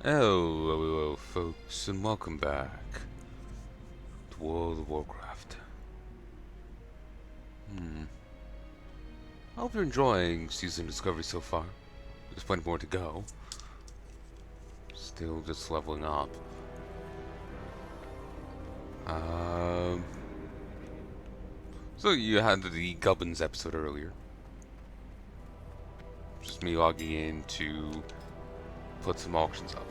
Hello, folks, and welcome back to World of Warcraft. I hope you're enjoying Season Discovery so far. There's plenty more to go. Still just leveling up. Um, so you had the Gubbins episode earlier. Just me logging in to put some auctions up.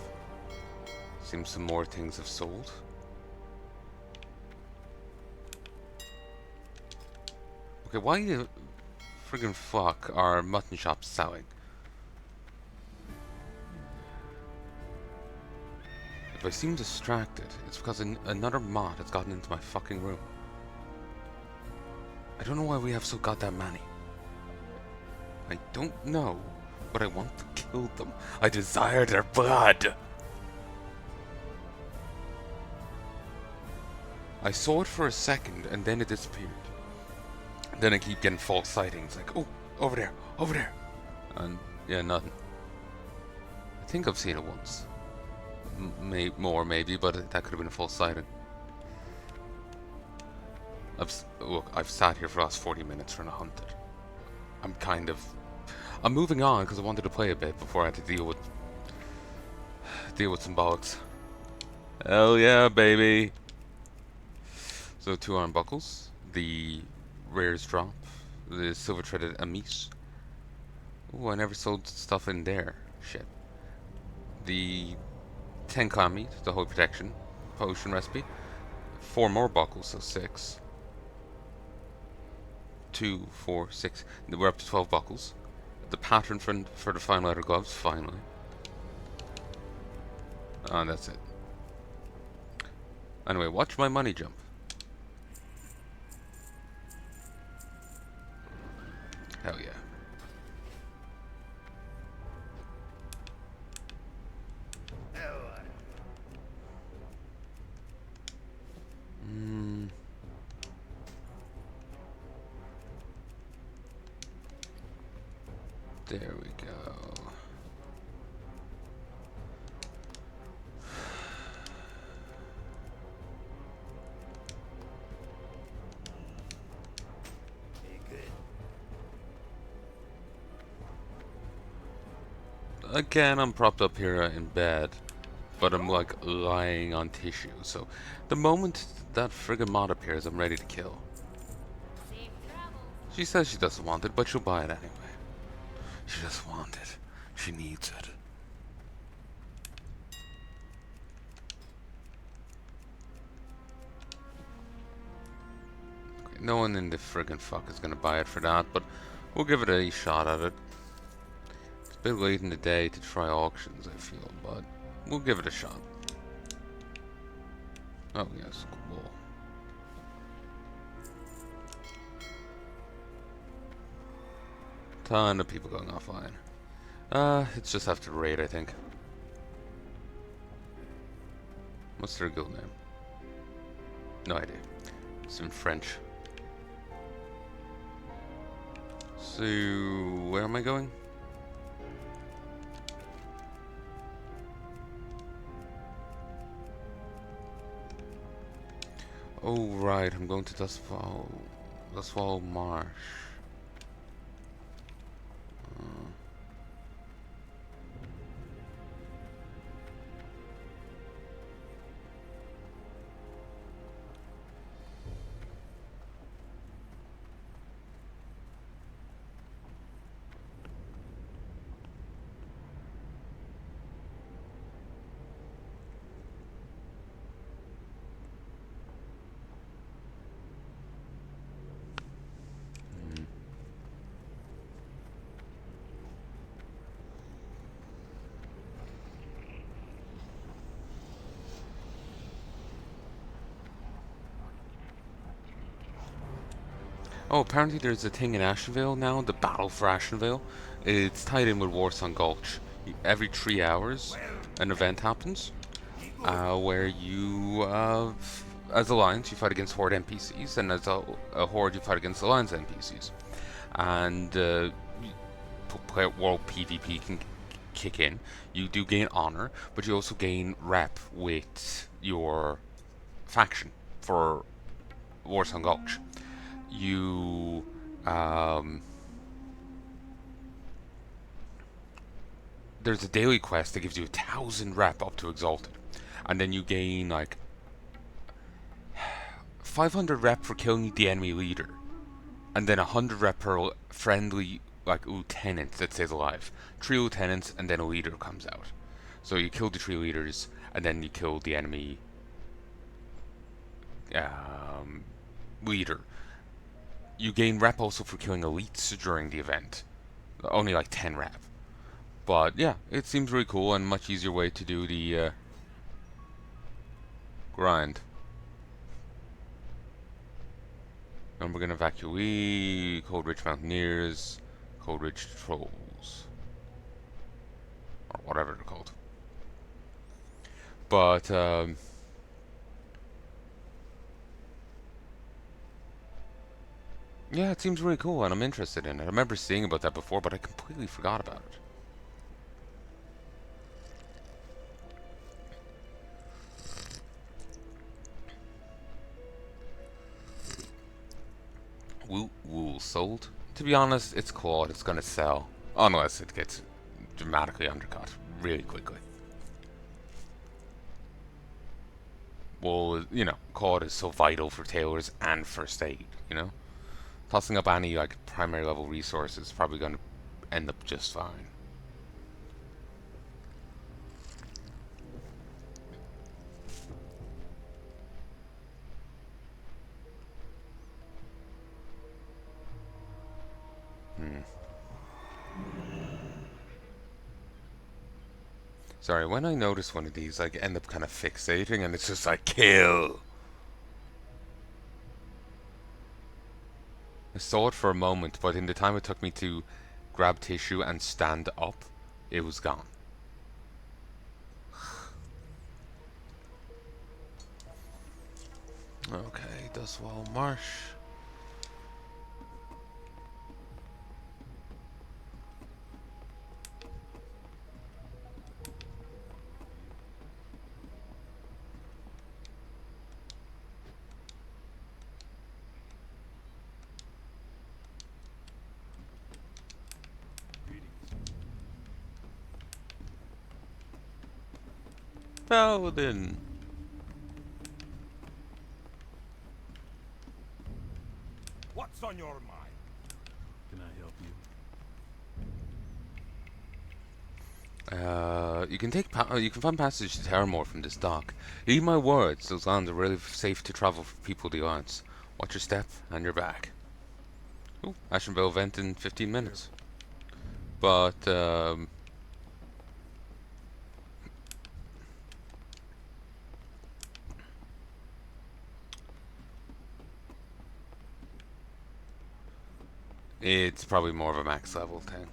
Seems some more things have sold. Okay, why the friggin' fuck are mutton shops selling? If I seem distracted, it's because another mod has gotten into my fucking room. I don't know why we have so goddamn many. I don't know, but I want to kill them. I desire their blood. I saw it for a second, and then it disappeared. Then I keep getting false sightings, like, oh, over there, over there. And, yeah, nothing. I think I've seen it once. More, maybe, but that could have been a false sighting. Look, I've sat here for the last 40 minutes trying to hunt it. I'm moving on because I wanted to play a bit before I had to deal with some bollocks. Hell yeah, baby! So 2 arm buckles, the rares drop, the silver threaded amis. Ooh, I never sold stuff in there. Shit. The 10 clan meat, the holy protection potion recipe. 4 more buckles, so 6. 2, 4, 6. We're up to 12 buckles. The pattern for the fine leather gloves, finally. And that's it. Anyway, watch my money jump. Hell yeah. There we go. Again, I'm propped up here in bed, but I'm like lying on tissue, so the moment that friggin' mod appears, I'm ready to kill. She says she doesn't want it, but she'll buy it anyway. She doesn't want it. She needs it. Okay, no one in the friggin' fuck is gonna buy it for that, but we'll give it a shot at it. It's a bit late in the day to try auctions, I feel, but we'll give it a shot. Oh, yes, cool. Ton of people going offline. It's just after the raid, I think. What's their guild name? No idea. It's in French. So, where am I going? Oh, right, I'm going to Dustfall Marsh. Oh, apparently there's a thing in Ashenvale now, the Battle for Ashenvale. It's tied in with Warsong Gulch. Every 3 hours, an event happens where you, as Alliance, you fight against Horde NPCs, and as a Horde, you fight against Alliance NPCs. And World PvP kick in. You do gain honor, but you also gain rep with your faction for Warsong Gulch. You there's a daily quest that gives you 1,000 rep up to Exalted, and then you gain like 500 rep for killing the enemy leader, and then 100 rep per friendly like lieutenant that stays alive. 3 lieutenants, and then a leader comes out. So you kill the 3 leaders, and then you kill the enemy leader. You gain rep also for killing elites during the event. Only like 10 rep. But yeah, it seems really cool and much easier way to do the grind. Numbergun Evacuee, Cold Ridge Mountaineers, Cold Ridge Trolls. Or whatever they're called. But, yeah, it seems really cool and I'm interested in it. I remember seeing about that before, but I completely forgot about it. Wool sold. To be honest, it's cool. It's gonna sell. Unless it gets dramatically undercut really quickly. Wool, you know, COD is so vital for tailors and first aid, you know? Tossing up any, like, primary level resource is probably gonna end up just fine. Sorry, when I notice one of these, I end up kind of fixating, and it's just like, kill! I saw it for a moment, but in the time it took me to grab tissue and stand up, it was gone. Okay, Dustwall Marsh. Paladin. What's on your mind? Can I help you? You can find passage to Terramore from this dock. Heed my words, those lands are really safe to travel for people of the Alliance. Watch your step and your back. Ooh, Ashenville event in 15 minutes. But, it's probably more of a max level thing.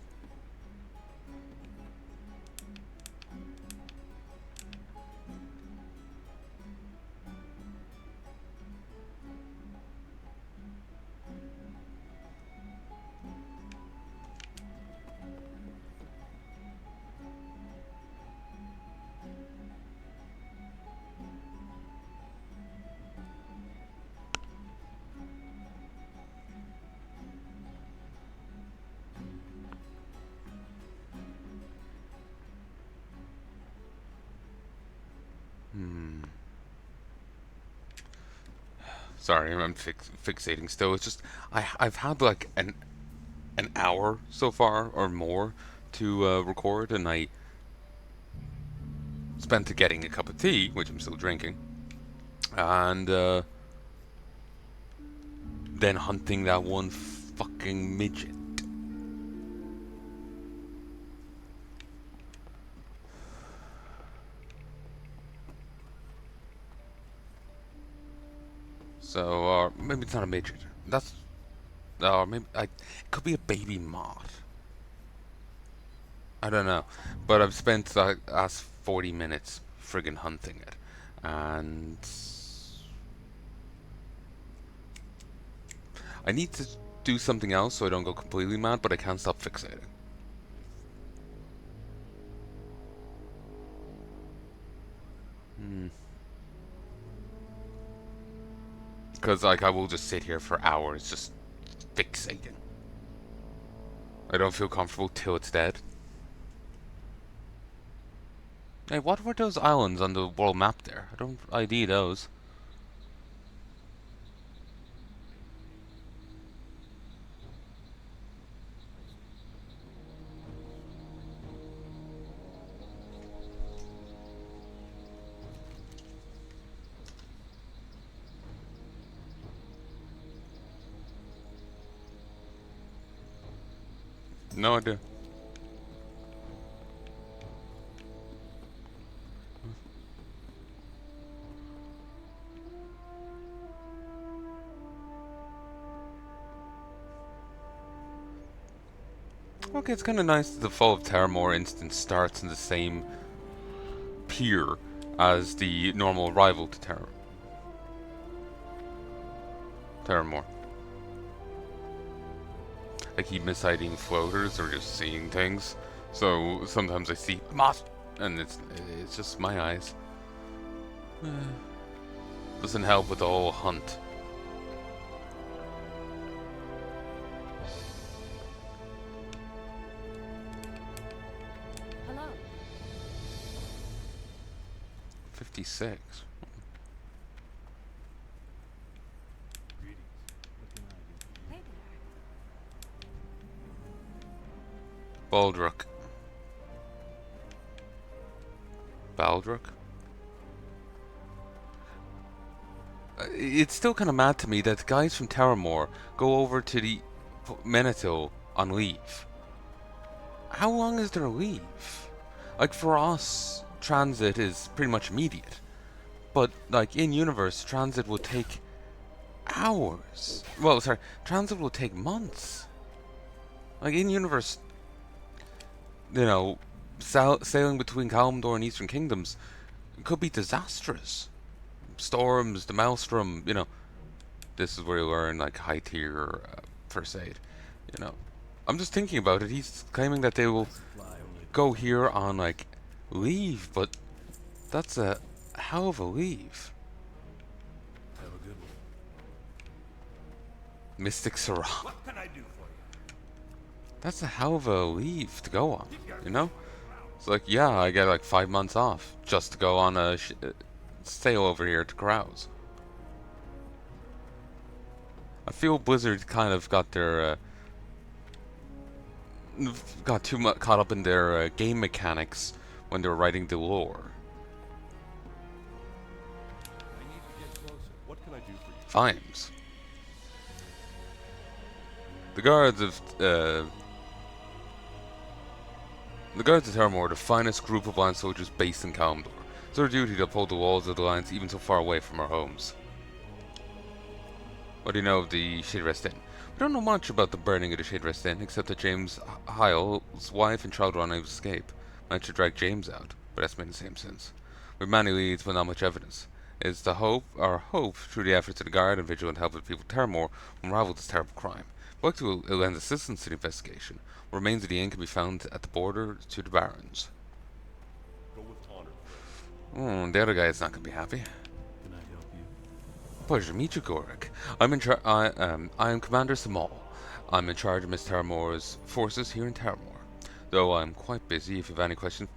Sorry, I'm fixating still. It's just I've had like an hour so far or more to record, and I spent it getting a cup of tea, which I'm still drinking, and then hunting that one fucking midget. So, maybe it's not a midget. That's, maybe it could be a baby moth. I don't know, but I've spent the last 40 minutes friggin' hunting it, and I need to do something else so I don't go completely mad, but I can't stop fixating. Because, like, I will just sit here for hours just fixating. I don't feel comfortable till it's dead. Hey, what were those islands on the world map there? I don't ID those. No idea. Okay, it's kind of nice that the Fall of Terramore instance starts in the same pier as the normal rival to Terramore. I keep misiding floaters or just seeing things, so sometimes I see moss, and it's just my eyes. Doesn't help with the whole hunt. Hello. 56. Greetings. What can I do for you? Hey there. Baldrick. Baldrick? It's still kind of mad to me that guys from Terramore go over to the Menethil on leave. How long is their leave? Like, for us, transit is pretty much immediate. But, like, in universe, transit will take hours. Well, sorry, transit will take months. Like, in universe, you know, sailing between Kalimdor and Eastern Kingdoms could be disastrous. Storms, the Maelstrom, you know. This is where you learn, like, high tier first aid, you know. I'm just thinking about it. He's claiming that they will Supply only. go here on, like, leave, but that's a hell of a leave. Have a good one. Mystic Sarah. What can I do for you? That's a hell of a leave to go on, you know? It's like, yeah, I get like 5 months off just to go on a sail over here to Carouse. I feel Blizzard kind of got their got too much caught up in their game mechanics when they were writing the lore. I need to get closer. What can I do for you? Vimes. The guards of Terramore are the finest group of land soldiers based in Kalimdor. It's our duty to uphold the walls of the Alliance even so far away from our homes. What do you know of the Shade Rest Inn? We don't know much about the burning of the Shade Rest Inn, except that James Hyle's wife and child were unable to escape. Managed to drag James out, but that's made the same since. We have many leads, but not much evidence. It's our hope, through the efforts of the Guard and vigilant help of the people of Terramore, will unravel this terrible crime. We'd like to lend assistance to the investigation. Remains of the inn can be found at the border to the Barrens. Go with honor. The other guy is not going to be happy. Can I help you? Pleasure to meet you, Gorik. I am Commander Samal. I'm in charge of Miss Terramore's forces here in Terramore. Though I'm quite busy, if you have any questions,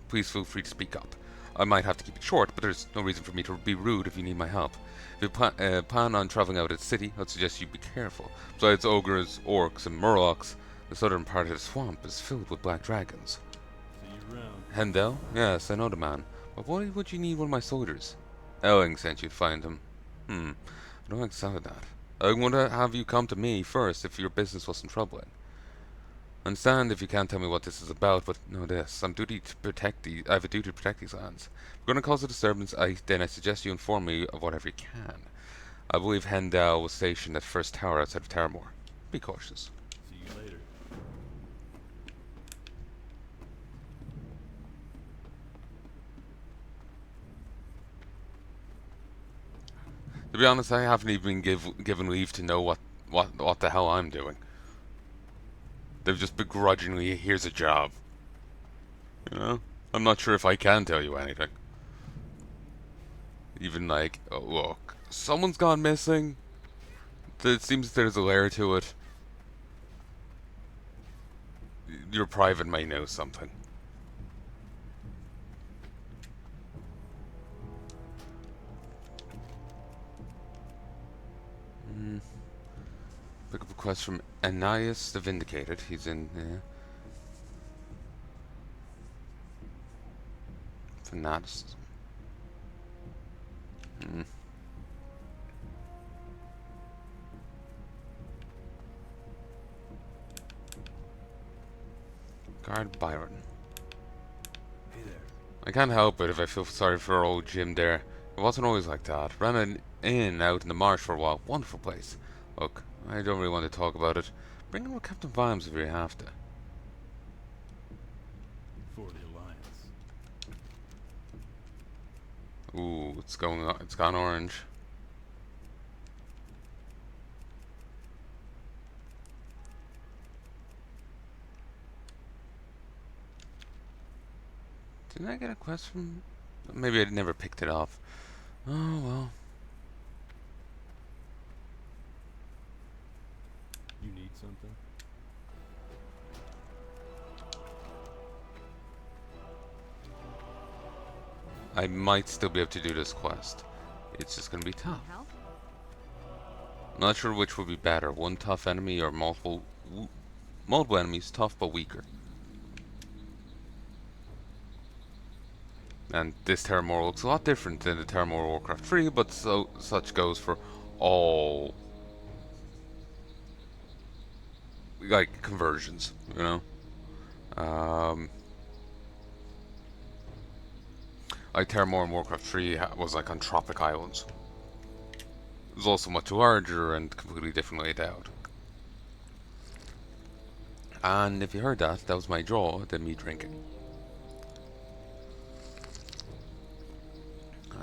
please feel free to speak up. I might have to keep it short, but there's no reason for me to be rude if you need my help. If you plan on traveling out of the city, I'd suggest you be careful. Besides ogres, orcs, and murlocs, the southern part of the swamp is filled with black dragons. See you around. Hendel? Yes, I know the man. But why would you need one of my soldiers? Elling sent you to find him. I don't like the sound of that. I would have you come to me first if your business wasn't troubling. Understand if you can't tell me what this is about, but know this. I have a duty to protect these lands. If we're going to cause a disturbance, then I suggest you inform me of whatever you can. I believe Hendel was stationed at First Tower outside of Terramore. Be cautious. See you later. To be honest, I haven't even been given leave to know what the hell I'm doing. They've just begrudgingly, here's a job. You know? I'm not sure if I can tell you anything. Even like, oh, look, someone's gone missing. It seems there's a layer to it. Your private may know something. Pick up a quest from Ananias the Vindicated. He's in Fanaticism. Guard Byron. Hey there. I can't help it if I feel sorry for old Jim there. It wasn't always like that. Ran an inn out in the marsh for a while. Wonderful place. Look, I don't really want to talk about it. Bring in with Captain Vimes if you have to. For the Alliance. Ooh, it's gone orange. Didn't I get a quest from... Maybe I never picked it up. Oh, well. You need something? I might still be able to do this quest. It's just gonna be tough. Help? Not sure which would be better. One tough enemy or multiple enemies, tough but weaker. And this Terramore looks a lot different than the Terramore Warcraft 3, but such goes for all like conversions, you know. Like Terramore and Warcraft 3 was like on tropic islands. It was also much larger and completely different laid out. And if you heard that, that was my draw than me drinking.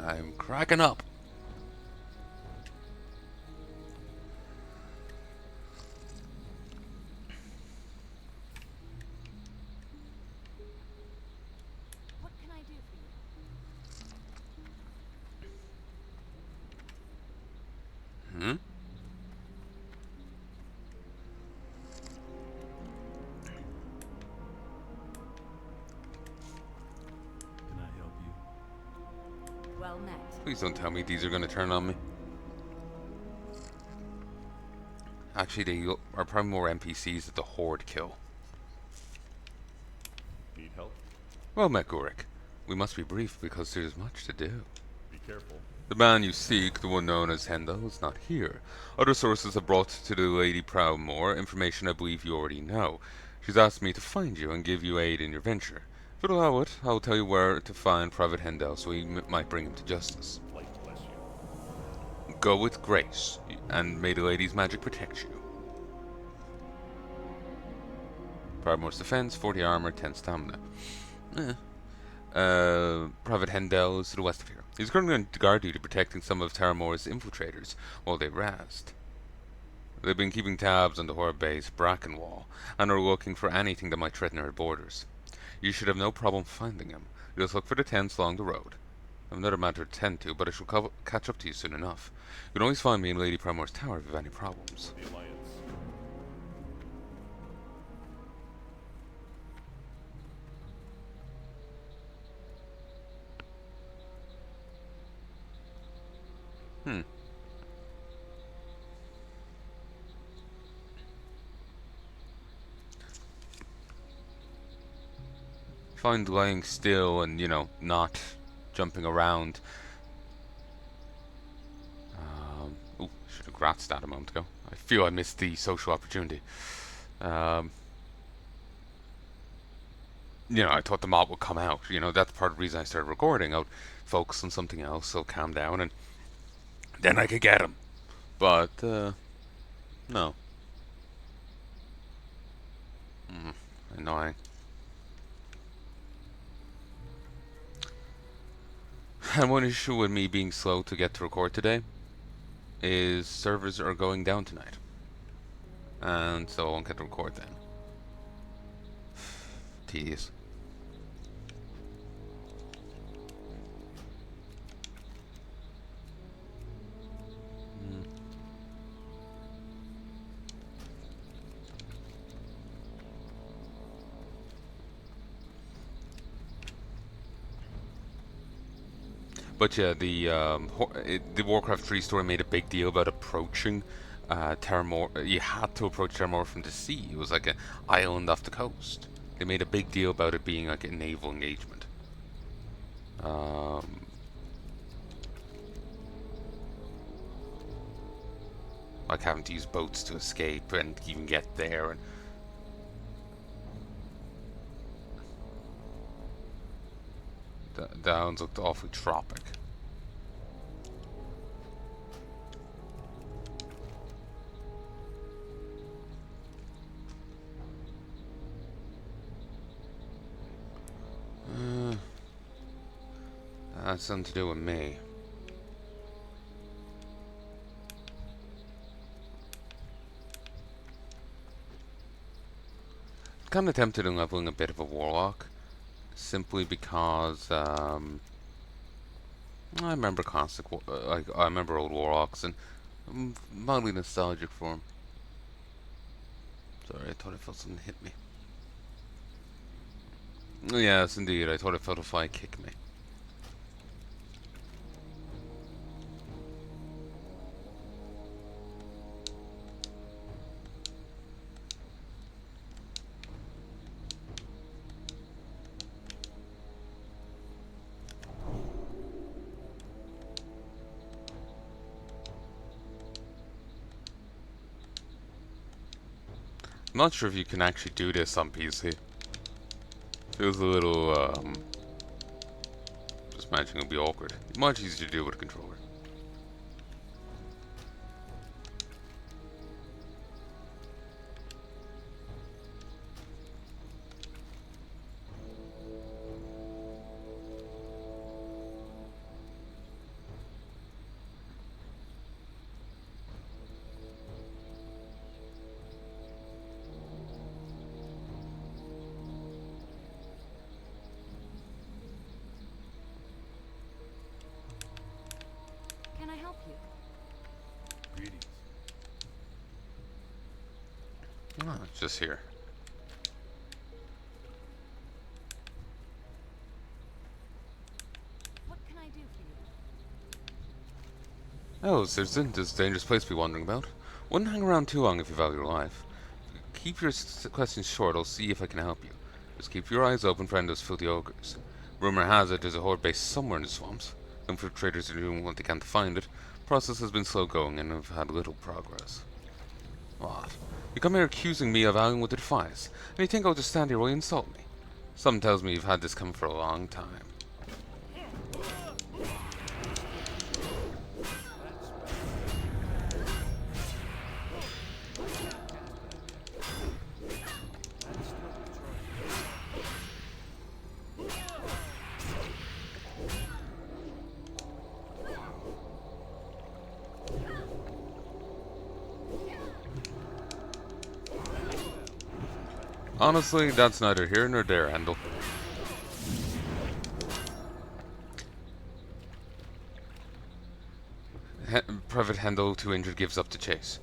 I'm cracking up. What can I do for you? Hmm? Can I help you? Well met. Please don't tell me these are gonna turn on me. Actually, they are probably more NPCs that the Horde kill. Need help? Well met, Gorik. We must be brief because there's much to do. Be careful. The man you seek, the one known as Hendo, is not here. Other sources have brought to the Lady Proudmoore information I believe you already know. She's asked me to find you and give you aid in your venture. If you'll allow it, I'll tell you where to find Private Hendo so we might bring him to justice. Light bless you. Go with grace, and may the lady's magic protect you. Proudmoore's defense, 40 armor, 10 stamina. Private Hendel is to the west of here. He's currently on guard duty protecting some of Terramore's infiltrators while they rest. They've been keeping tabs on the Horde base Brackenwall and are looking for anything that might threaten our borders. You should have no problem finding him. Just look for the tents along the road. I have another matter to tend to, but I shall catch up to you soon enough. You can always find me in Lady Proudmoore's tower if you have any problems. The Alliance. Find lying still and, not jumping around. Ooh, should have gratzed that a moment ago. I feel I missed the social opportunity. I thought the mob would come out. That's part of the reason I started recording. I would focus on something else, so calm down, and then I could get him. But, no. Annoying. And one issue with me being slow to get to record today is servers are going down tonight. And so I won't get to record then. Tedious. But yeah, the Warcraft 3 story made a big deal about approaching Terramor. You had to approach Terramor from the sea. It was like an island off the coast. They made a big deal about it being like a naval engagement. Like having to use boats to escape and even get there. And the islands looked awfully tropic. That's something to do with me. Kind of tempted in leveling a bit of a warlock, simply because I remember I remember old warlocks, and I'm mildly nostalgic for them. Sorry, I thought I felt something hit me. Yes, indeed, I thought I felt a fly kick me. I'm not sure if you can actually do this on PC. Feels a little, just imagining it'll be awkward. Much easier to do with a controller. Can I help you? Greetings. Oh, it's just here. What can I do for you? Oh, there's this dangerous place to be wandering about. Wouldn't hang around too long if you value your life. Keep your questions short, I'll see if I can help you. Just keep your eyes open for any of those filthy ogres. Rumor has it there's a horde base somewhere in the swamps. Infiltrators are doing what they can to find it. Process has been slow going and have had little progress. What? You come here accusing me of valuing what it defies, and you think I'll just stand here while you insult me? Something tells me you've had this coming for a long time. Honestly, that's neither here nor there, Handel. Private Handel, too injured, gives up the chase.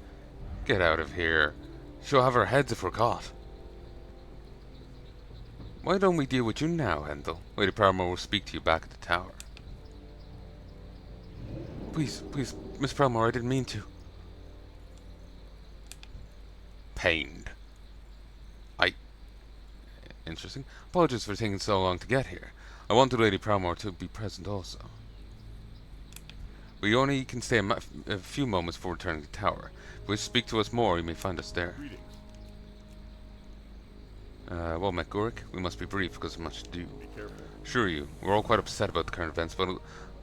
Get out of here. She'll have our heads if we're caught. Why don't we deal with you now, Handel? Lady Paramore will speak to you back at the tower. Please, please, Miss Paramore, I didn't mean to. Pained. Interesting. Apologies for taking so long to get here. I wanted Lady Paramore to be present also. We only can stay a few moments before returning to the tower. If you wish to speak to us more, you may find us there. Greetings. Well met, Gurik. We must be brief because of much to do. Be careful. Sure you. We're all quite upset about the current events, but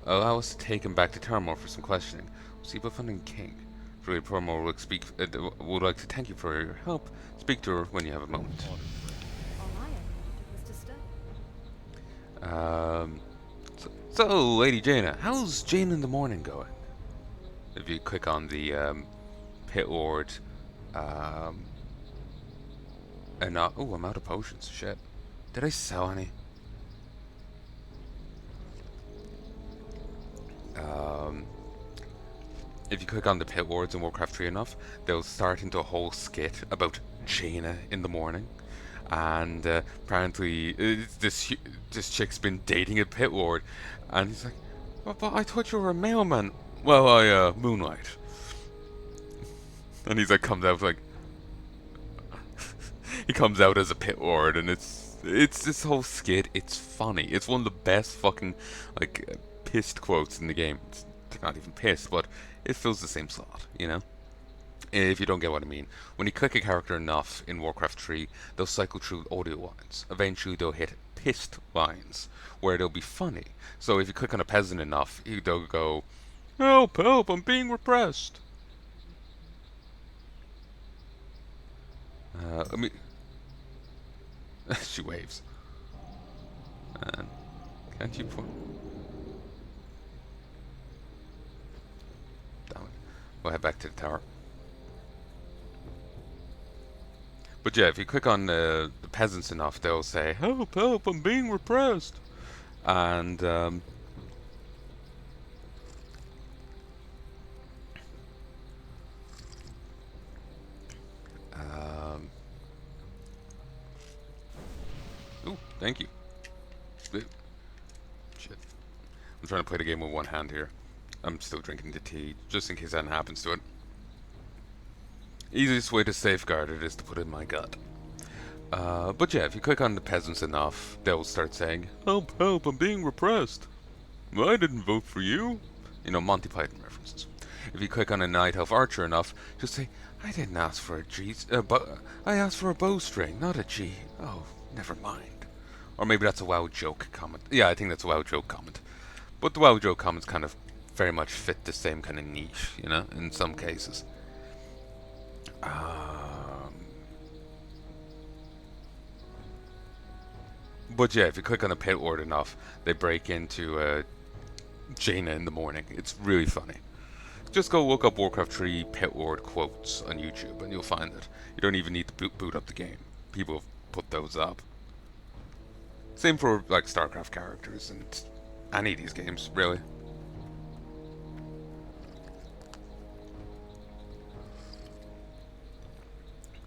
allow us to take him back to Terramore for some questioning. We'll see about finding King. Lady Paramore would like to thank you for your help. Speak to her when you have a moment. All I ever wanted was to study. So, Lady Jaina, how's Jane in the morning going? If you click on the Pit Lord, and oh, I'm out of potions. Shit, did I sell any? If you click on the Pit Lords in Warcraft 3 enough, they'll start into a whole skit about Jaina in the morning. And apparently, this chick's been dating a Pit Lord, and he's like, But I thought you were a mailman. Well, I moonlight. And he's like comes out like he comes out as a pit lord, and it's this whole skit. It's funny. It's one of the best fucking like pissed quotes in the game. They're not even pissed, but it fills the same slot, you know. If you don't get what I mean, when you click a character enough in Warcraft 3, they'll cycle through audio lines. Eventually, they'll hit pissed lines where they'll be funny. So if you click on a peasant enough, they'll go, "Help! Help! I'm being repressed." Let me. She waves. Can't you? Damn it. We'll head back to the tower. But yeah, if you click on the peasants enough, they'll say, "Help! Help! I'm being repressed," and ooh, thank you. Shit. I'm trying to play the game with one hand here. I'm still drinking the tea, just in case that happens to it. Easiest way to safeguard it is to put it in my gut. But yeah, if you click on the peasants enough, they'll start saying, "Help, help, I'm being repressed. I didn't vote for you." You know, Monty Python references. If you click on a Night Elf Archer enough, just say, "I didn't ask for a G, but I asked for a bowstring, not a G. Oh, never mind." Or maybe that's a WoW joke comment. Yeah, I think that's a WoW joke comment. But the WoW joke comments kind of very much fit the same kind of niche, you know, in some cases. But yeah, if you click on a pit lord enough, they break into Jaina in the morning. It's really funny. Just go look up Warcraft 3 pit lord quotes on YouTube and you'll find it. You don't even need to boot up the game. People have put those up. Same for like StarCraft characters and any of these games, really.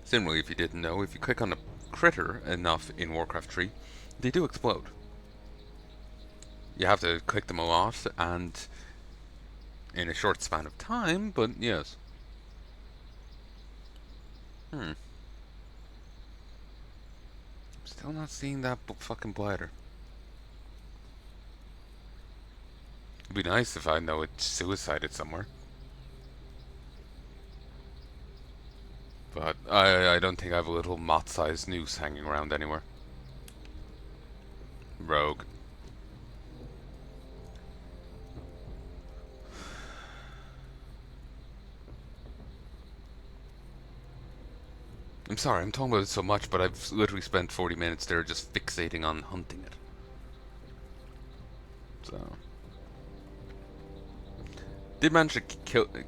Similarly, if you didn't know, if you click on a critter enough in Warcraft 3, they do explode. You have to click them a lot and in a short span of time, but yes. Still not seeing that fucking bladder. It'd be nice if I know it's suicided somewhere. But I don't think I have a little moth-sized noose hanging around anywhere. Rogue. I'm sorry, I'm talking about it so much, but I've literally spent 40 minutes there just fixating on hunting it. So... Did manage to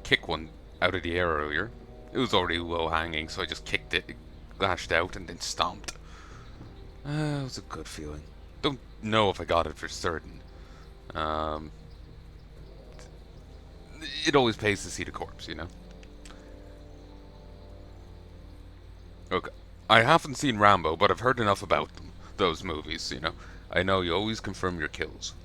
kick one out of the air earlier. It was already low hanging, so I just kicked it, lashed out, and then stomped. It was a good feeling. Don't know if I got it for certain. It always pays to see the corpse, you know? Okay. I haven't seen Rambo, but I've heard enough about them, those movies, you know? I know you always confirm your kills.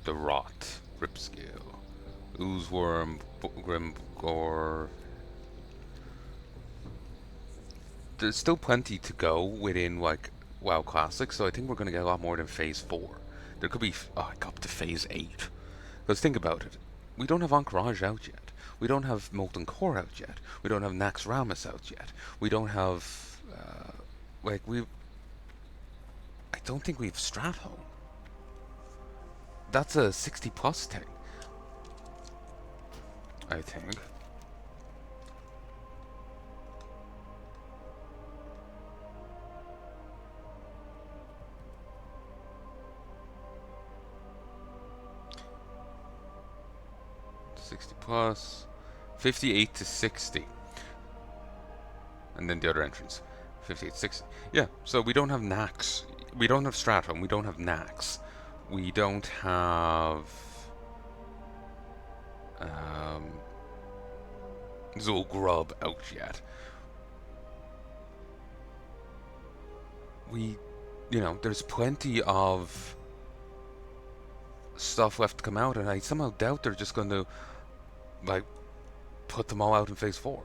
The Rot, Ripscale, Oozeworm, Grimgore. There's still plenty to go within, like, WoW Classic, so I think we're going to get a lot more than Phase 4. There could be, up to Phase 8. Because think about it. We don't have Encourage out yet. We don't have Molten Core out yet. We don't have Nax Ramus out yet. We don't have, I don't think we've Stratholme. That's a 60 plus thing, I think. Plus 58 to 60, and then the other entrance 58 60. Yeah, so we don't have Nax, we don't have Stratholme, we don't have Nax, we don't have Zul'Grub out yet. there's plenty of stuff left to come out, and I somehow doubt they're just going to, like, put them all out in Phase 4.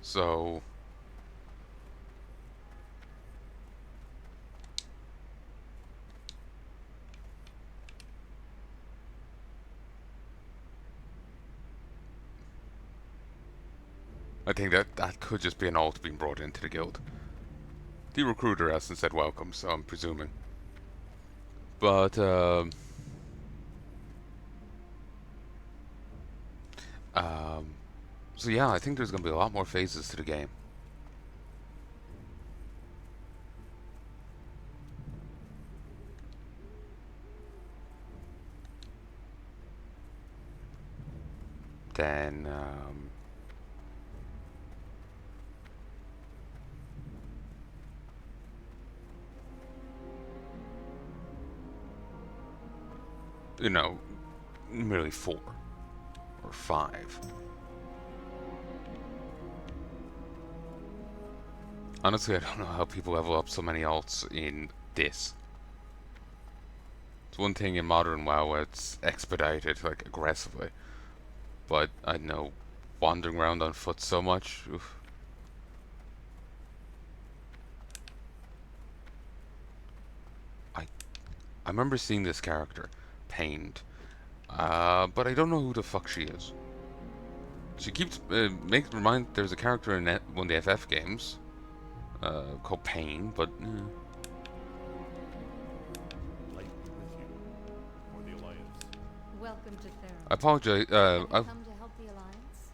So, I think that could just be an alt being brought into the guild. The recruiter hasn't said welcome, so I'm presuming. But, so yeah, I think there's going to be a lot more phases to the game. Then, merely 4 or 5. Honestly, I don't know how people level up so many alts in this. It's one thing in modern WoW where it's expedited, like, aggressively. But, I know, wandering around on foot so much, oof. I remember seeing this character pained, but I don't know who the fuck she is. She keeps remind there's a character in one of the FF games called Pain, but Light be with you, or the Alliance. Welcome to Theron. I apologize. Have you come to help the Alliance?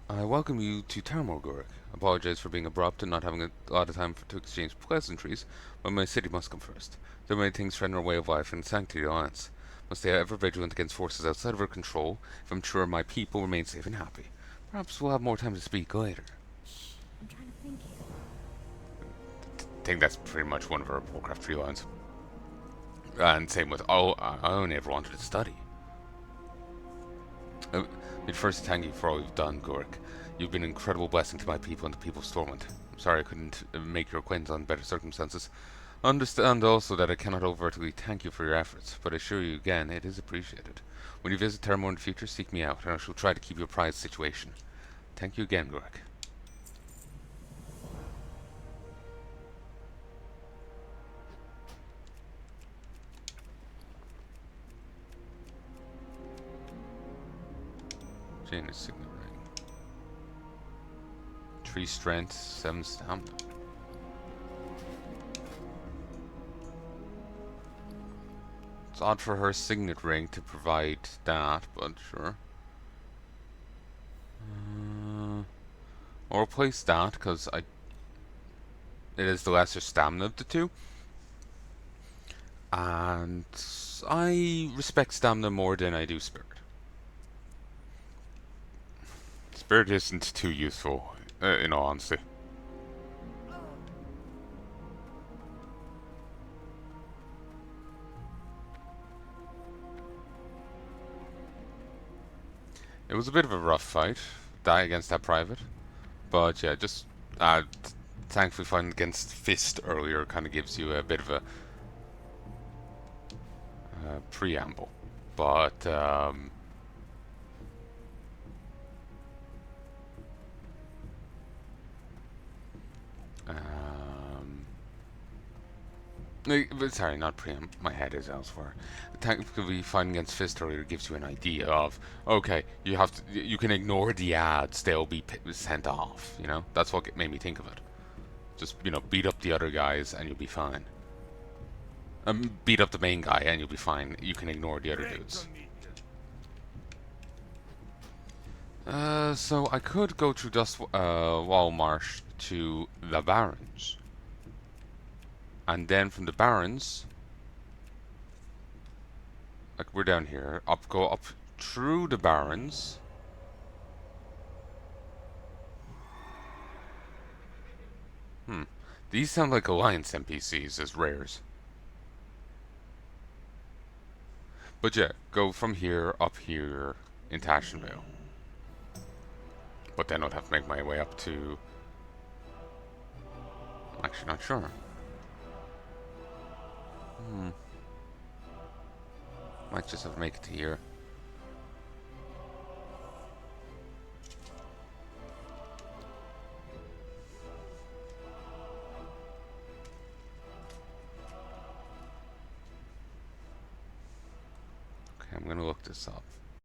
I welcome you to Termor, Guric. Apologize for being abrupt and not having a lot of time to exchange pleasantries, but my city must come first. There are many things threaten our way of life and sanctity of the Alliance. Must stay ever vigilant against forces outside of our control if I'm sure my people remain safe and happy. Perhaps we'll have more time to speak later. Shh, I'm trying to think here. I think that's pretty much one of our Warcraft 3 lines. And same with, I only ever wanted to study. First, thank you for all you've done, Goric. You've been an incredible blessing to my people and the people of Stormwind. I'm sorry I couldn't make your acquaintance under better circumstances. Understand also that I cannot overtly thank you for your efforts, but I assure you again, it is appreciated. When you visit Terramore in the future, seek me out, and I shall try to keep you apprised of the situation. Thank you again, Goric. Janus signet ring. 3 strength, 7 stamina. It's odd for her signet ring to provide that, but sure. I'll replace that because it is the lesser stamina of the two. And I respect stamina more than I do spirit. Spirit isn't too useful, in all honesty. It was a bit of a rough fight, die against that private. But yeah, just thankfully fighting against Fist earlier kind of gives you a bit of a preamble. But sorry, not preamble. My head is elsewhere. Thankfully, fighting against Fist earlier gives you an idea of, okay, you can ignore the ads; they'll be sent off. You know, that's what made me think of it. Just beat up the other guys and you'll be fine. Beat up the main guy and you'll be fine. You can ignore the other dudes. So I could go through Dust Wall Marsh to the Barrens. And then from the Barrens, like we're down here, go up through the Barrens. These sound like Alliance NPCs as rares. But yeah, go from here up here in Tashenvale. But then I'd have to make my way up to I'm actually not sure. Might just have to make it to here. Okay, I'm gonna look this up.